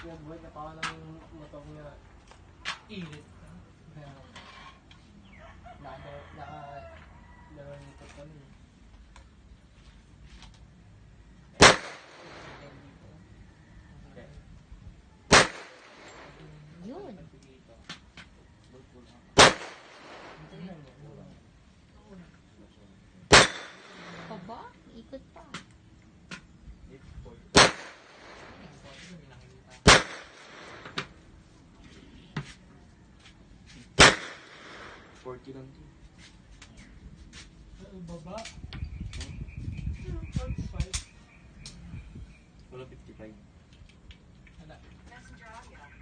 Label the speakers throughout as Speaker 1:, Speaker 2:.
Speaker 1: Yung buhay na pa ng motor niya.
Speaker 2: Init.
Speaker 1: Dalawang likod kami.
Speaker 3: Yun. Pa ba? Ikot pa.
Speaker 4: $40 lang din.
Speaker 2: Baba. 45.
Speaker 4: Wala 55.
Speaker 2: Wala.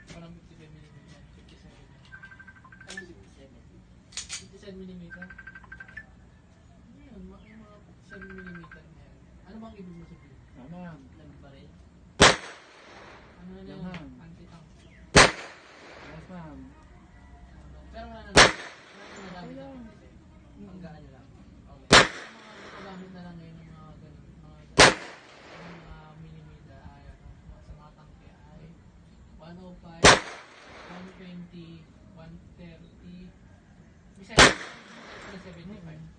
Speaker 2: Parang 55mm. 57. Ano 57mm? 57mm. Ano yung mga 57mm na yan? Ano bang ibig mo sabihin?
Speaker 1: Ano?
Speaker 2: Nagbaril? Ano na
Speaker 1: Yan,
Speaker 2: yan?
Speaker 1: ma'am.
Speaker 2: Anti-tank.
Speaker 1: Yes, ma'am.
Speaker 2: Pero wala na lang. Wala na lang. Ang gaan lang. Okay. Paggamit na lang ngayon ng mga ganun. Mga millimeter ay sa mga tangke ay 105, 120, 130, 75.